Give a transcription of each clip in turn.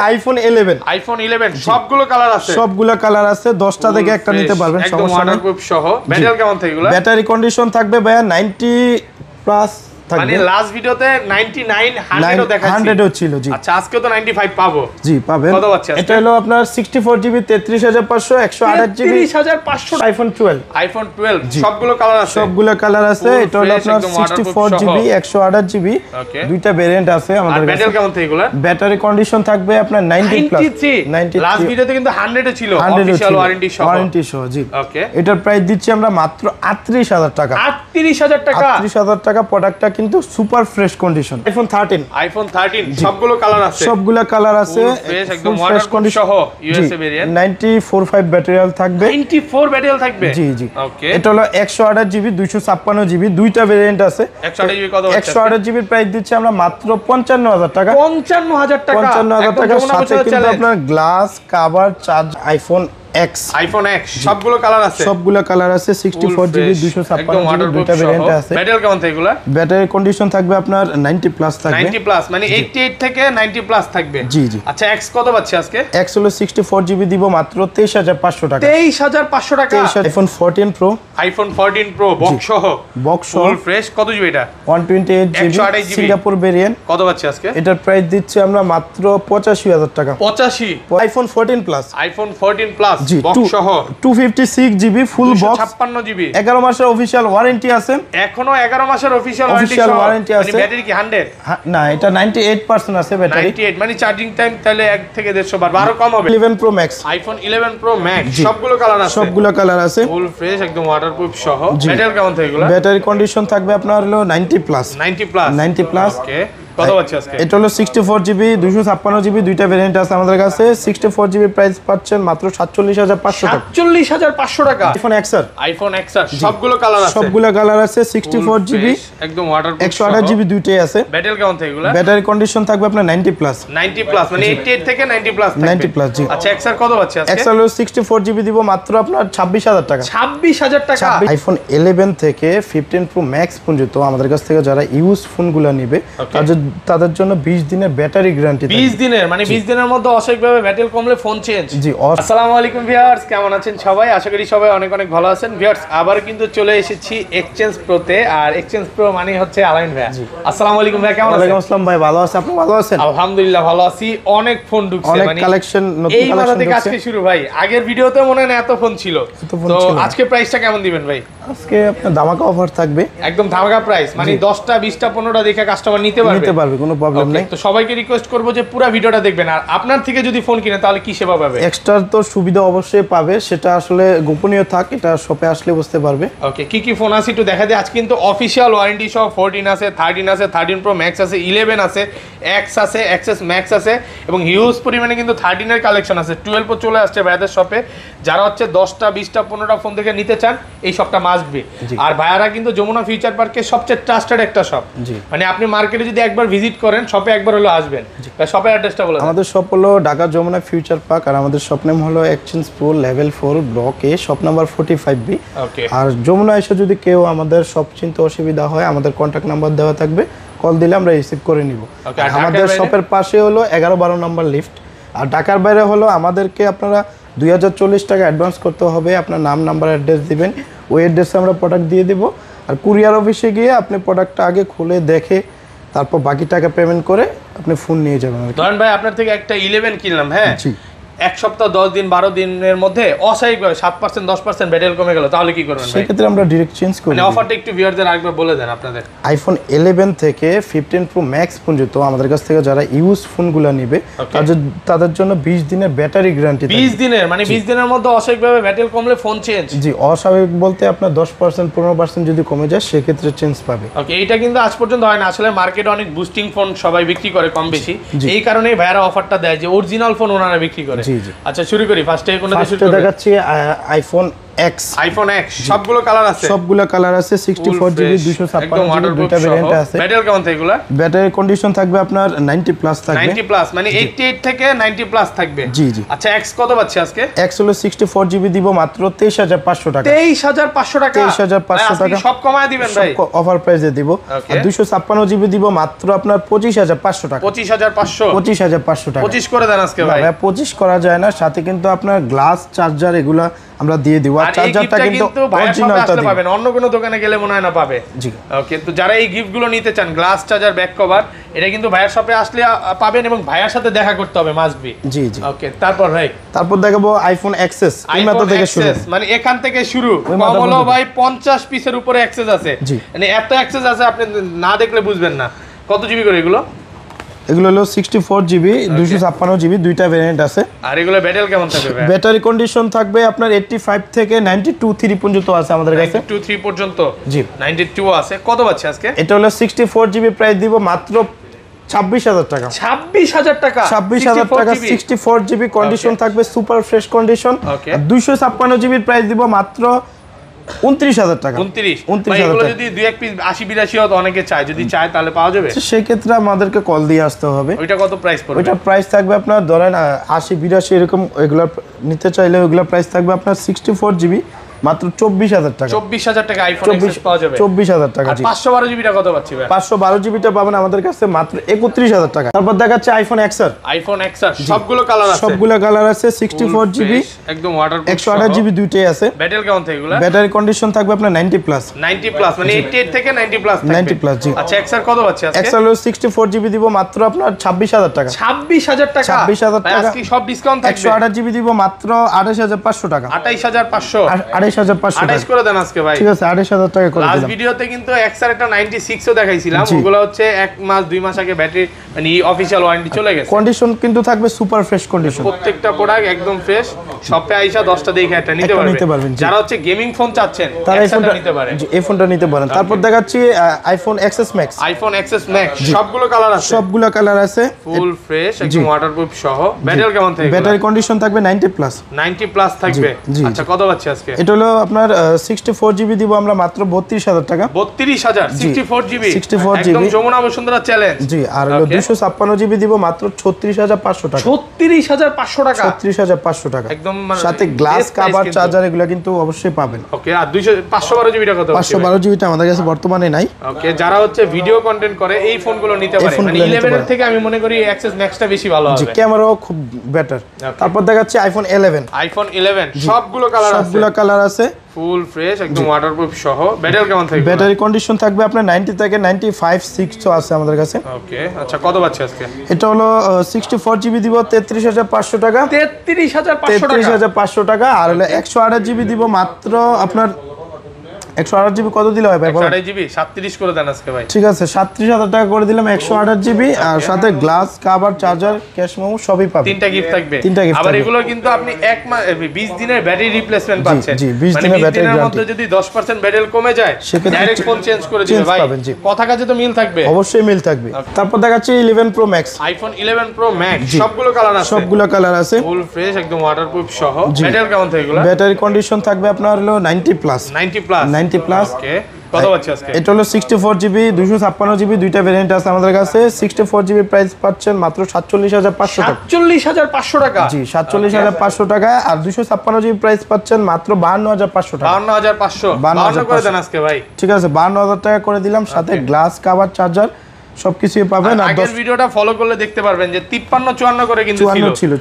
IPhone 11 সবগুলো colour আছে, সবগুলো কালার আছে, 10টা থেকে একটা নিতে পারবেন, একদম ওয়াটারপ্রুফ সহ। ব্যাটারি কেমন থাকে এগুলো? ব্যাটারি কন্ডিশন থাকবে ভাইয়া 90 প্লাস থাকবে। মানে লাস্ট ভিডিওতে 99 100 ও দেখাচ্ছি, 100 ও ছিল জি। আচ্ছা আজকে তো 95 পাবো জি পাবেন। কত পাচ্ছেন? এটা হলো আপনার 64 জিবি 33500 128 জিবি 33500 আইফোন 12 সবগুলো কালার আছে, সবগুলো কালার আছে। এটা হলো আপনার 64 জিবি 128 জিবি দুইটা ভেরিয়েন্ট আছে আমাদের কাছে। ব্যাটারি কেমন থাকে এগুলো? ব্যাটারি কন্ডিশন থাকবে আপনার 90 প্লাস 93 লাস্ট ভিডিওতে কিন্তু 100 এ ছিল অফিশিয়াল ওয়ারেন্টি সহ জি। ওকে, এটার প্রাইস দিচ্ছি আমরা মাত্র 38000 টাকা। 38000 টাকা, 38000 টাকা। প্রোডাক্টটা কিন্তু সুপার ফ্রেশ কন্ডিশন। আইফোন 13 সবগুলো কালার আছে, সবগুলো কালার আছে, একদম ওয়াটারপ্রুফ সহ ইউএসএ ভেরিয়েন্ট। 94.5 ব্যাটারি থাকবে, 94 ব্যাটারি থাকবে জি জি। ওকে, এটা হলো 128 জিবি 256 জিবি দুইটা ভেরিয়েন্ট আছে। 128 জিবি কত? 128 জিবির প্রাইস দিচ্ছি আমরা মাত্র 55000 টাকা। 55000 টাকা, 55000 টাকার সাথে কিন্তু আপনার glass cover charge iPhone x সবগুলো কালার আছে, সবগুলো কালার আছে। 64 জিবি 256 জিবি দুইটা ভেরিয়েন্ট আছে। ব্যাটারি কেমন থাকে এগুলা? ব্যাটারি কন্ডিশন থাকবে আপনার 90 প্লাস থাকবে, 90 প্লাস মানে 88 থেকে 90 প্লাস থাকবে জি জি। আচ্ছা এক্স কত পাচ্ছি আজকে? এক্স হলো 64 জিবি দিব মাত্র 23500 টাকা। 23500 টাকা। IPhone 14 pro, iPhone 14 pro box সহ ফুল ফ্রেশ কত জিবি এটা? 128 জিবি সিঙ্গাপুর ভেরিয়েন্ট। কত পাচ্ছি আজকে? এটার প্রাইস দিচ্ছি আমরা মাত্র 85000 টাকা। 85। IPhone 14 plus, iPhone 14 plus box সহ 256 জিবি ফুল বক্স, 56 জিবি, 11 মাসের অফিশিয়াল ওয়ারেন্টি আছে। এখনো 11 মাসের অফিশিয়াল ওয়ারেন্টি আছে। মানে ব্যাটারি কি 100? না, এটা 98% আছে ব্যাটারি। 98 মানে চার্জিং টাইম তাহলে 1 থেকে 150 বার আরো কম হবে। 11 pro max, iPhone 11 pro max সবগুলো কালার আছে, সবগুলো কালার আছে, ফুল ফ্রেশ একদম ওয়াটারপ্রুফ সহ। ব্যাটারি কেমন থাকে এগুলো? ব্যাটারি কন্ডিশন থাকবে আপনার হলো 90 প্লাস। 90 প্লাস ওকে। কত পাচ্ছি আজকে? এটা হলো 64 জিবি 256 জিবি দুইটা ভেরিয়েন্ট আছে আমাদের কাছে। 64 জিবি প্রাইস পাচ্ছেন মাত্র 47500 টাকা। 47500 টাকা। আইফোন এক্সআর সবগুলো কালার আছে, সবগুলো কালার আছে। 64 জিবি একদম ওয়াটারপ্রুফ 128 জিবি দুইটাই আছে। ব্যাটারি কেমন থাকে এগুলো? ব্যাটারি কন্ডিশন থাকবে আপনার 90 প্লাস। 90 প্লাস মানে 88 থেকে 90 প্লাস থাকবে। 90 প্লাস জি। আচ্ছা এক্সআর কত পাচ্ছি আজকে? এক্সআর হলো 64 জিবি দিব মাত্র আপনার 26000 টাকা। 26000 টাকা। আইফোন 11 থেকে 15 প্রো ম্যাক্স পর্যন্ত আমাদের কাছ থেকে যারা ইউজ ফোনগুলো নেবে তাদের জন্য 20 দিনের ব্যাটারি গ্যারান্টি। 20 দিনের মানে 20 দিনের মধ্যে অস্বাভাবিকভাবে ব্যাটারি কমলে ফোন চেঞ্জ। জি। আসসালামু আলাইকুম ভিউয়ার্স, কেমন আছেন সবাই? আশা করি সবাই অনেক অনেক ভালো আছেন। ভিউয়ার্স আবার কিন্তু চলে এসেছি এক্সচেঞ্জ প্রোতে, আর এক্সচেঞ্জ প্রো মানে হচ্ছে আলাইন ভাই। আসসালামু আলাইকুম ভাই, কেমন আছেন? ওয়ালাইকুম আসসালাম ভাই, ভালো আছি, আপনি ভালো আছেন? আলহামদুলিল্লাহ ভালো আছি। অনেক ফোন ঢুকছে, মানে কালেকশন, নতুন এই মাথা থেকে আজকে শুরু ভাই। আগের ভিডিওতে মনে হয় এত ফোন ছিল, তো আজকে প্রাইসটা কেমন দিবেন ভাই? আজকে আপনার ধামাকা অফার থাকবে, একদম ধামাকা প্রাইস, মানে 10টা 20টা 15টা দেখে কাস্টমার নিতে পারবে, কোনো প্রবলেম নাই। তো সবাইকে রিকোয়েস্ট করব যে পুরো ভিডিওটা দেখবেন, আর আপনার থেকে যদি ফোন কিনে তাহলে কি সেবা পাবে? এক্সট্রা তো সুবিধা অবশ্যই পাবে, সেটা আসলে গোপনীয় থাক, এটা শপে আসলে বুঝতে পারবে। ওকে, কি ফোন আছে একটু দেখা দেয়। আজ কিন্তু অফিশিয়াল ওয়ারেন্টি সহ 14 আছে, 13 আছে, 13 প্রো ম্যাক্স আছে, 11 আছে, এক্স আছে, এক্সএস ম্যাক্স আছে, এবং হিউজ পরিমাণে কিন্তু 13 এর কালেকশন আছে। 12 প্রো চলে আসছে ভাইয়াদের শপে। যারা হচ্ছে 10টা 20টা 15টা ফোন থেকে নিতে চান এই শপটা মাস্ট বি। আর ভাইয়ারা কিন্তু যমুনা ফিউচার পার্কের সবচেয়ে ট্রাস্টেড একটা শপ, মানে আপনি মার্কেটে যদি একবার ভিজিট করেন শপে একবার হলো আসবেন। শপের অ্যাড্রেসটা বলে। আমাদের শপ হলো ঢাকা যমুনা ফিউচার পার্ক, আর আমাদের শপ নেম হলো এক্সচেঞ্জ প্রো লেভেল 4 ব্লক এ, শপ নাম্বার 45B। ওকে। আর যমুনা এসে যদি কেউ আমাদের শপ চিনতে অসুবিধা হয়, আমাদের কন্ট্যাক্ট নাম্বার দেওয়া থাকবে, কল দিলে আমরা রিসিভ করে নিব। আমাদের শপের পাশে হলো 11-12 নম্বর লিফট। আর ঢাকার বাইরে হলো আমাদেরকে আপনারা 2040 টাকা অ্যাডভান্স করতে হবে। আপনার নাম, নাম্বার, অ্যাড্রেস দিবেন, ওই অ্যাড্রেসে আমরা প্রোডাক্ট দিয়ে দিব। আর কুরিয়ার অফিসে গিয়ে আপনি প্রোডাক্টটা আগে খুলে দেখে তারপর বাকি টাকা পেমেন্ট করে আপনি ফোন নিয়ে যাবেন। ধরেন ভাই আপনার থেকে একটা 11 কিনলাম, হ্যাঁ, এক সপ্তাহ 10 দিন 12 দিনের মধ্যে অস্বাভাবিকভাবে 7% 10% ব্যাটারি কমে গেল, তাহলে কি করবেন? সেক্ষেত্রে আমরা ডাইরেক্ট চেঞ্জ করি। মানে অফারটা একটু ভিউয়ারদের আরেকবার বলে দেন আপনাদের। আইফোন 11 থেকে 15 প্রো ম্যাক্স পর্যন্ত আমাদের কাছ থেকে যারা ইউজ ফোনগুলো নেবে তাদের জন্য 20 দিনের ব্যাটারি গ্যারান্টি। 20 দিনের মানে 20 দিনের মধ্যে অস্বাভাবিকভাবে ব্যাটারি কমলে ফোন চেঞ্জ। জি, অস্বাভাবিক বলতে আপনার 10% 15% যদি কমে যায় সেক্ষেত্রে চেঞ্জ পাবে। ওকে, এইটা কিন্তু আজ পর্যন্ত হয় না। আসলে মার্কেটে অনেক বুস্টিং ফোন সবাই বিক্রি করে কম বেশি, এই কারণেই ভাইয়ারা অফারটা দেয় যে অরিজিনাল ফোন ওনারা বিক্রি করে। আচ্ছা শুরু করি, ফার্স্টে কোনটা দিয়ে শুরু করব? দেখাচ্ছি আইফোন এক্স। আইফোন এক্স সবগুলো কালার আছে, সবগুলো কালার আছে, 64 জিবি 256 জিবি দুইটা ভেরিয়েন্ট আছে। ব্যাটারি কেমন থাকে এগুলা? ব্যাটারি কন্ডিশন থাকবে আপনার 90 প্লাস থাকবে। 90 প্লাস মানে 88 থেকে 90 প্লাস থাকবে। জি জি। আচ্ছা এক্স কত পাচ্ছি আজকে? এক্স হলো 64 জিবি দিব মাত্র 23500 টাকা। 23500 টাকা। 23500 টাকা সব কমায় দিবেন ভাই? অফার প্রাইসে দিব। আর 256 জিবি দিব মাত্র আপনার 25500 টাকা। 25500 25500 টাকা। 25 করে দেন আজকে ভাই। 25 করা যায় না, সাথে কিন্তু আপনার গ্লাস চার্জার এগুলা আমরা দিয়ে দিব। আর চার্জারটা কিন্তু অরিজিনালটা দিবেন, পাবেন অন্য কোনো দোকানে গেলে মনে হয় না পাবে। জি ওকে, তো যারা এই গিফট গুলো নিতে চান গ্লাস চার্জার ব্যাক কভার, এটা কিন্তু ভাইয়ার শপে আসলে পাবেন এবং ভাইয়ার সাথে দেখা করতে হবে মাস্ট বি। জি জি। ওকে, তারপর ভাই তারপর দেখাবো আইফোন এক্সএস। এই মাত্র থেকে শুরু, মানে এখান থেকে শুরু। কম হলো ভাই 50 পিসের উপরে অ্যাক্সেস আছে। মানে এত অ্যাক্সেস আছে আপনি না দেখলে বুঝবেন না। কত জিবি করে এগুলো? এগুলো হলো 64 জিবি 256 জিবি দুইটা ভেরিয়েন্ট আছে। আর এগুলো ব্যাটারি কেমন থাকবে ভাই? ব্যাটারি কন্ডিশন থাকবে আপনার 85 থেকে 92 পর্যন্ত আছে আমাদের কাছে। 92 পর্যন্ত? জি 92 আছে। কত পাচ্ছি আজকে? এটা হলো 64 জিবি প্রাইস দিব মাত্র 26000 টাকা। 26000 টাকা? 26000 টাকা 64 জিবি কন্ডিশন থাকবে সুপার ফ্রেশ কন্ডিশন। আর 256 জিবি প্রাইস দিব মাত্র 29000 টাকা। 29000 এগুলো যদি 2 এক পিস 80 82 হতো অনেকে চায়, যদি চায় তাহলে পাওয়া যাবে? সেই ক্ষেত্রে আমাদেরকে কল দিয়ে আসতে হবে। ওইটা কত প্রাইস পড়বে? ওইটা প্রাইস থাকবে আপনার ধরেন 80 82 এরকম, এগুলা নিতে চাইলে ওইগুলা প্রাইস থাকবে আপনার 64 জিবি মাত্র 24000 টাকা। 24000 টাকা আইফোন এক্স পাওয়া যাবে। 24000 টাকা। জি 512 জিবিটা কত পাচ্ছি ভাই? 512 জিবিটা পাবেন আমাদের কাছে মাত্র 31000 টাকা। তারপর দেখাচ্ছে আইফোন এক্সআর। আইফোন এক্সআর সবগুলো কালার আছে? সবগুলো কালার আছে, 64 জিবি একদম ওয়াটারপ্রুফ 128 জিবি দুইটাই আছে। ব্যাটারি কেমন থাকে এগুলা? ব্যাটারি কন্ডিশন থাকবে আপনার 90 প্লাস। 90 প্লাস মানে 88 থেকে 90 প্লাস থাকবে। 90 প্লাস জি। আচ্ছা এক্সআর কত পাচ্ছি আজকে? এক্সআর হলো 64 জিবি দিব মাত্র আপনার 26000 টাকা। 26000 টাকা? 26000 টাকা। আজকে সব ডিসকাউন্ট থাকবে। 128 জিবি দিব মাত্র 28500 টাকা। 28500? 28500 টাকা করে দেন আজকে ভাই। ঠিক আছে 28000 টাকা করে দিলাম। লাস্ট ভিডিওতে কিন্তু এক্সআর একটা 96 ও দেখাইছিলাম, ওগুলো হচ্ছে 1 মাস 2 মাস আগে ব্যাটারি মানে অফিশিয়াল ওয়ারেন্টি চলে গেছে। কন্ডিশন কিন্তু থাকবে সুপার ফ্রেশ কন্ডিশন, প্রত্যেকটা প্রোডাক্ট একদম ফ্রেশ। শপে আইসা 10টা দেখে একটা নিতে পারবেন। যারা হচ্ছে গেমিং ফোন চাচ্ছেন তারা এই ফোনটা নিতে পারেন। এই ফোনটা নিতে পারেন। তারপর দেখাচ্ছি iPhone XS max. IPhone XS max সবগুলো কালার আছে? সবগুলো কালার আছে, ফুল ফ্রেশ একদম ওয়াটারপ্রুফ সহ। ব্যাটারি কেমন থাকবে? ব্যাটারি কন্ডিশন থাকবে 90 প্লাস। 90 প্লাস থাকবে। আচ্ছা কত পাচ্ছি আজকে? এটা হলো আপনার 64 জিবি দিব আমরা মাত্র 32000 টাকা। 32000 64 জিবি? 64 জিবি একদম যমুনা বসুন্ধরা চ্যালেঞ্জ। জি। আর হলো 256 জিবি দিব মাত্র 36500 টাকা। 36500 টাকা? 36500 টাকা একদম, সাথে গ্লাস কভার চার্জার এগুলো কিন্তু অবশ্যই পাবেন। ওকে, আর 512 জিবিটা কত? 512 জিবিটা আমাদের কাছে বর্তমানে নাই। ওকে, যারা হচ্ছে ভিডিও কন্টেন্ট করে এই ফোনগুলো নিতে পারে। মানে 11 এর থেকে আমি মনে করি এক্সএস ম্যাক্সটা বেশি ভালো হবে। জি, ক্যামেরাও খুব বেটার। তারপর দেখাচ্ছি আইফোন 11। আইফোন 11 সবগুলো কালার আছে? সবগুলো কালার আছে, ফুল ফ্রেশ একদম ওয়াটারপ্রুফ সহ। ব্যাটারি কেমন থাকবে? ব্যাটারি কন্ডিশন থাকবে আপনার 90 থেকে 95 6 আছে আমাদের কাছে। ওকে, আচ্ছা কত পাচ্ছি আজকে? এটা হলো 64 জিবি দিব 33500 টাকা। 33500 টাকা। আর হলো 128 জিবি দিব মাত্র আপনার 128 জিবি কত দিলে হয় ভাই? 128 জিবি 37 করে দেন আজকে ভাই। ঠিক আছে 37000 টাকা করে দিলাম 128 জিবি। আর সাথে glass cover charger cash memo সবই পাবেন। তিনটা গিফট থাকবে। আবার এগুলো কিন্তু আপনি 1 মাস 20 দিনের ব্যাটারি রিপ্লেসমেন্ট পাচ্ছেন। জি 20 দিনের ব্যাটারি গ্যারান্টি। মধ্যে যদি 10% ব্যাটারি কমে যায় ডাইরেক্ট ফোন চেঞ্জ করে দিবে ভাই। কথা কাজে তো মিল থাকবে? অবশ্যই মিল থাকবে। তারপর দেখাচ্ছি 11 pro max. IPhone 11 pro max সবগুলো কালার আছে? সবগুলো কালার আছে, ফুল ফ্রেশ একদম ওয়াটারপ্রুফ সহ। ব্যাটারি কেমন থাকবে এগুলো? ব্যাটারি কন্ডিশন থাকবে আপনার হলো 90 প্লাস। 90 প্লাস? 90 প্লাস। ওকে, কত পাচ্ছি আজকে? এটা হলো 64 জিবি 256 জিবি দুইটা ভেরিয়েন্ট আছে আমাদের কাছে। 64 জিবি প্রাইস পাচ্ছেন মাত্র 47500 টাকা। 47500 টাকা? জি 47500 টাকা। আর 256 জিবি প্রাইস পাচ্ছেন মাত্র 52500 টাকা। 52500 52 করে দেন আজকে ভাই। ঠিক আছে 52000 টাকা করে দিলাম, সাথে গ্লাস কভার চার্জার সবকিছুই পাবেন। আর আগের ভিডিওটা ফলো করলে দেখতে পারবেন যে 53 54 করে কিন্তু ছিল।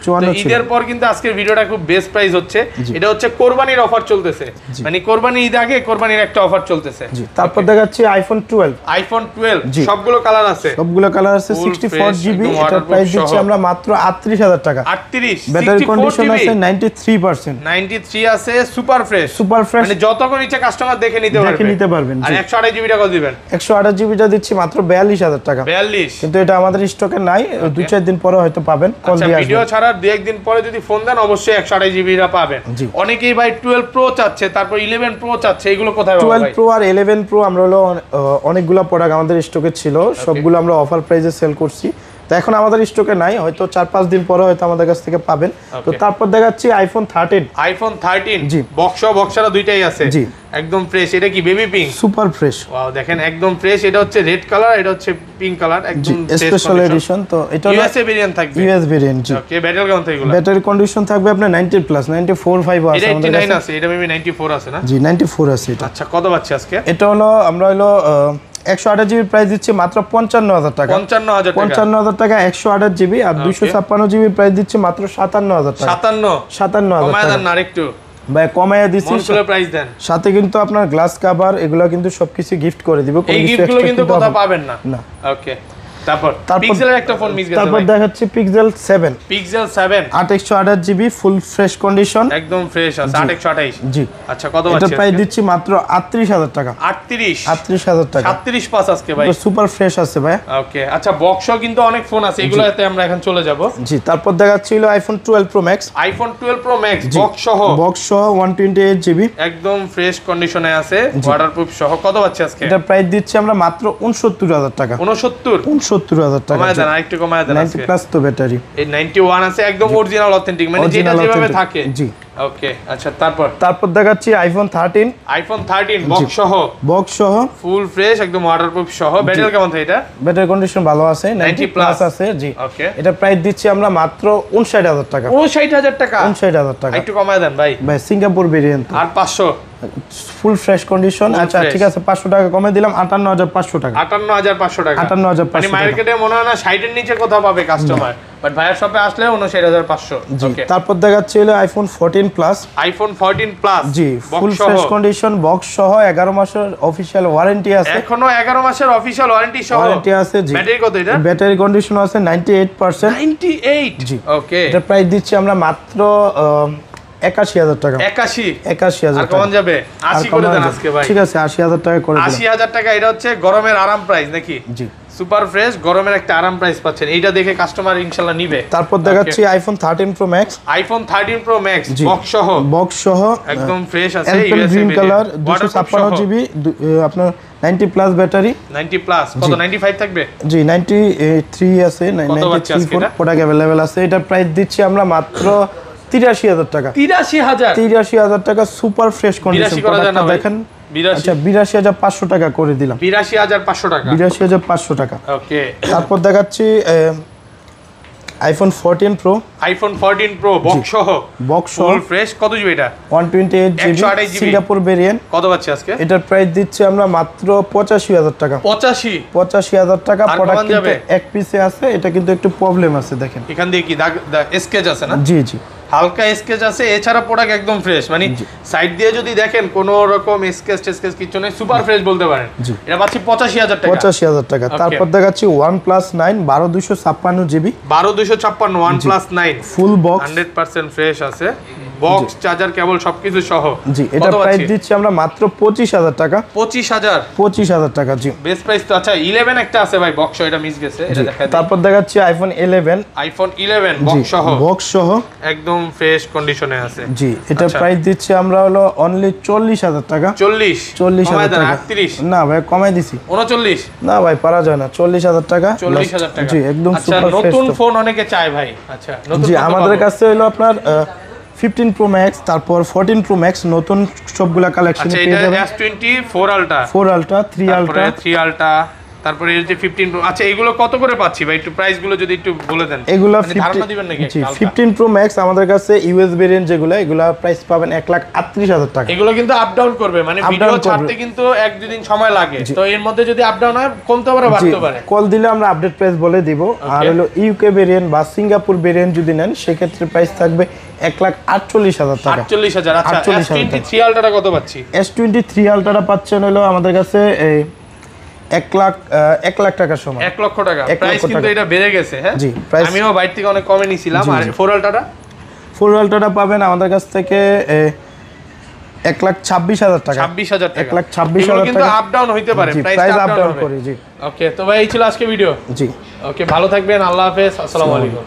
ঈদের পর কিন্তু আজকের ভিডিওটা খুব বেস্ট প্রাইস হচ্ছে। এটা হচ্ছে কোরবানির অফার চলতেছে, মানে কোরবানি ঈদ আগে কোরবানির একটা অফার চলতেছে। জি। তারপর দেখাচ্ছি আইফোন 12। আইফোন 12 সবগুলো কালার আছে? সবগুলো কালার আছে। 64 জিবি এটার প্রাইস দিচ্ছি আমরা মাত্র 38000 টাকা। 38। ব্যাটারি কন্ডিশন আছে 93%। 93 আছে, সুপার ফ্রেশ। সুপার ফ্রেশ মানে যতক্ষণ ইচ্ছা কাস্টমার দেখে নিতে পারবেন। আর 128 জিবি টাকা দিবেন? 128 জিবিটা দিচ্ছি মাত্র 42000 টাকা। 42? কিন্তু এটা আমাদের স্টকে নাই, 2-4 দিন পরে হয়তো পাবেন। কল দিয়ে আসবেন। ভিডিও ছাড়ার 2-1 দিন পরে যদি ফোন দেন অবশ্যই 128 জিবিটা পাবেন। অনেকেই ভাই 12 প্রো চাচ্ছে, তারপর 11 প্রো চাচ্ছে, এগুলো কোথায় পাবো ভাই? 12 প্রো আর 11 প্রো আমরা হলো অনেকগুলো প্রোডাক্ট আমাদের স্টকে ছিল, সবগুলো আমরা অফার প্রাইসে সেল করছি। তো এখন আমাদের স্টকে নাই, হয়তো 4-5 দিন পরে হয়তো আমাদের কাছ থেকে পাবেন। তো তারপর দেখাচ্ছি আইফোন 13। আইফোন 13 জি, বক্সরা দুইটাই আছে। জি, একদম ফ্রেশ। এটা কি baby pink? Super fresh. Wow, দেখেন একদম ফ্রেশ। এটা হচ্ছে রেড কালার, এটা হচ্ছে পিঙ্ক কালার, একদম স্পেশাল এডিশন। তো এটা ইউএসএ ভেরিয়েন্ট থাকবে। US variant. জি, ওকে। ব্যাটারি কেমন থাকবে? ব্যাটারি কন্ডিশন থাকবে আপনার 90+, 94.5 আছে আমাদের কাছে। এটা 89 আছে, এটা মেবি 94 আছে না? জি, 94 আছে এটা। আচ্ছা, কত পাচ্ছি আজকে? এটা হলো আমরা 128 জিবি প্রাইস দিচ্ছি মাত্র 55,000 টাকা। 55,000 টাকা 128 জিবি। আর 256 জিবি প্রাইস দিচ্ছি মাত্র 57,000 টাকা। 57,000 কমায় দেন না আরেকটু ভাই, কমায়া দিছি। মনসুলের প্রাইস দেন। সাথে কিন্তু আপনার গ্লাস কভার এগুলো কিন্তু সবকিছু গিফট করে দিব। এই গিফটগুলো কিন্তু কোথাও পাবেন না। না। ওকে। তারপর পিক্সেলের একটা ফোন মিস গেছে। তারপর দেখাচ্ছি pixel 7। Pixel 7 8/128 GB full fresh condition, একদম ফ্রেশ আছে। 8/128। জি। আচ্ছা, কত আছে? এটা প্রাইস দিচ্ছি মাত্র 38,000 টাকা। 38,000 টাকা। 36 পাস আজকে ভাই। সুপার ফ্রেশ আছে ভাই। ওকে। আচ্ছা, বক্সও কিন্তু অনেক ফোন আছে, এগুলোতে আমরা এখন চলে যাব। জি, তারপর দেখাচ্ছি হলো iPhone 12 pro max. IPhone 12 pro max box সহ 128 জিবি একদম ফ্রেশ কন্ডিশনে আছে, ওয়াটারপ্রুফ সহ। কত আছে আজকে? এটা প্রাইস দিচ্ছি আমরা মাত্র 69,000 টাকা। 69,000 টাকা। কমায় দেন, আরেকটু কমায় দেন। 90+ তো ব্যাটারি। এই 91 আছে, একদম অরিজিনাল অথেন্টিক, মানে যেটা যেভাবে থাকে। জি। ওকে। আচ্ছা, তারপর দেখাচ্ছি আইফোন 13। আইফোন 13 বক্স সহ ফুল ফ্রেশ, একদম ওয়াটারপ্রুফ সহ। ব্যাটারি কেমন থাকে এটা? ব্যাটারি কন্ডিশন ভালো আছে, 90+ আছে। জি। ওকে। এটা প্রাইস দিচ্ছি আমরা মাত্র 59,000 টাকা। 59,000 টাকা। 59,000 টাকা। একটু কমায় দেন ভাই। Singapore variant. আর 500 ফুল ফ্রেশ কন্ডিশন। আচ্ছা, ঠিক আছে, 500 টাকা কমে দিলাম, 58,500 টাকা। 58,500 টাকা। 58,500 মানে মার্কেটে মনে হয় না 60 এর নিচে কোথাও পাবে কাস্টমার, বাট ভাইয়ার শপে আসলে 59,500। ওকে। তারপর দেখাচ্ছি হলো আইফোন 14 প্লাস। IPhone 14 plus. জি, ফুল ফ্রেশ কন্ডিশন, বক্স সহ 11 মাসের অফিশিয়াল ওয়ারেন্টি আছে। এখনো 11 মাসের অফিশিয়াল ওয়ারেন্টি সহ আছে। জি। ব্যাটারি কত এটা? ব্যাটারি কন্ডিশন আছে 98%। 98। জি। ওকে। এটা প্রাইস দিচ্ছি আমরা মাত্র 81,000 টাকা। 81,000 আর কমান যাবে? 80 করে দেন আজকে ভাই। ঠিক আছে, 80,000 টাকা করে দিন। 80,000 টাকা। এটা হচ্ছে গরমের আরাম প্রাইস নাকি? জি, সুপার ফ্রেশ গরমের একটা আরাম প্রাইস পাচ্ছেন। এইটা দেখে কাস্টমার ইনশাআল্লাহ নিবে। তারপর দেখাচ্ছি iPhone 13 pro max. IPhone 13 pro max box সহ একদম ফ্রেশ আছে, গ্রিন কালার, 256 জিবি, আপনার 90+ ব্যাটারি। 90+, কত 95 থাকবে? জি, 93 আছে, 93 প্রোডাক্ট अवेलेबल আছে। এটা প্রাইস দিচ্ছি আমরা মাত্র 83,000 টাকা। 83,000 টাকা সুপার ফ্রেশ কন্ডিশন। প্রোডাক্টটা দেখেন। আচ্ছা, 82,500 টাকা করে দিলাম। 82,500 টাকা। 82,500 টাকা। ওকে। তারপর দেখাচ্ছি iPhone 14 pro. IPhone 14 pro box সহ ফুল ফ্রেশ। কত জিবি এটা? 128 জিবি সিঙ্গাপুর ভেরিয়েন্ট। কত পাচ্ছি আজকে? এটার প্রাইস দিচ্ছি আমরা মাত্র 85,000 টাকা। 85,000 টাকা। প্রোডাক্ট কিন্তু এক পিসে আছে, এটা কিন্তু একটু প্রবলেম আছে, দেখেন এখান দিয়ে কি দাগ স্কেচ আছে না? জি জি, হালকা স্কেচ আছে, এছাড়া প্রোডাক্ট একদম ফ্রেশ। মানে সাইড দিয়ে যদি দেখেন কোনো রকম স্কেচ কিছু নেই, সুপার ফ্রেশ বলতে পারেন। এটা পাচ্ছি 85,000 টাকা। 85,000 টাকা। তারপর দেখাচ্ছি OnePlus 9 12/256 GB. 12/256 OnePlus 9 full box, 100% fresh আছে, বক্স চার্জার কেবল সবকিছু সহ। জি, এটা প্রাইস দিচ্ছি আমরা মাত্র 25,000 টাকা। 25,000 টাকা। জি, বেস্ট প্রাইস তো। আচ্ছা, 11 একটা আছে ভাই বক্স, এটা মিস গেছে, এটা দেখাই। তারপর দেখাচ্ছি আইফোন 11। আইফোন 11 বক্স সহ একদম ফ্রেশ কন্ডিশনে আছে। জি, এটা প্রাইস দিচ্ছি আমরা হলো অনলি 40,000 টাকা। 40,000 টাকা। 38 না ভাই, কমাই দিছি। 39 না ভাই, পারা যায় না। 40,000 টাকা। 40,000 টাকা। জি, একদম সুপার ফ্রেশ। নতুন ফোন অনেকে চায় ভাই। আচ্ছা, নতুন জি, আমাদের কাছে হলো আপনার 15 প্রো ম্যাক্স, তারপর 14 প্রো ম্যাক্স নতুন সবগুলা কালেকশন পেয়ে যাবেন। S20 4 আলট্রা, 3 আলট্রা, 3 আলট্রা, তারপরে এই যে 15 প্রো। আচ্ছা, এগুলো কত করে পাচ্ছি ভাই? একটু প্রাইস গুলো যদি একটু বলে দেন। এগুলো ধারণা দিবেন নাকি? জি, 15 প্রো ম্যাক্স আমাদের কাছে ইউএস ভেরিয়েন্ট যেগুলো, এগুলা প্রাইস পাবেন 1,38,000 টাকা। এগুলো কিন্তু আপ ডাউন করবে, মানে ভিডিও ছাড়তে কিন্তু 1-2 দিন সময় লাগে। তো এর মধ্যে যদি আপ ডাউন হয়, কমতে পারে বাড়তে পারে। কল দিলে আমরা আপডেট প্রাইস বলে দিব। আর হলো ইউকে ভেরিয়েন্ট বা সিঙ্গাপুর ভেরিয়েন্ট যদি নেন, সেক্ষেত্রে প্রাইস থাকবে 1,48,000 টাকা। 48,000। আচ্ছা, S23 আলট্রাটা কত পাচ্ছি? S23 আলট্রাটা পাচ্ছেন হলো আমাদের কাছে 1 লাখ টাকার সময়। 1 লক্ষ টাকা প্রাইস, কিন্তু এটা বেড়ে গেছে। হ্যাঁ জি, প্রাইস আমিও বাইরে থেকে অনেক কমে নিছিলাম। আর 4 আলট্রাটা পাবেন আমাদের কাছ থেকে 1,26,000 টাকা। 26,000 টাকা। 1,26,000 কিন্তু আপ ডাউন হইতে পারে, প্রাইস আপ ডাউন করে। জি, ওকে। তো ভাই, এই ছিল আজকে ভিডিও। জি, ওকে, ভালো থাকবেন। আল্লাহ হাফেজ। আসসালামু আলাইকুম।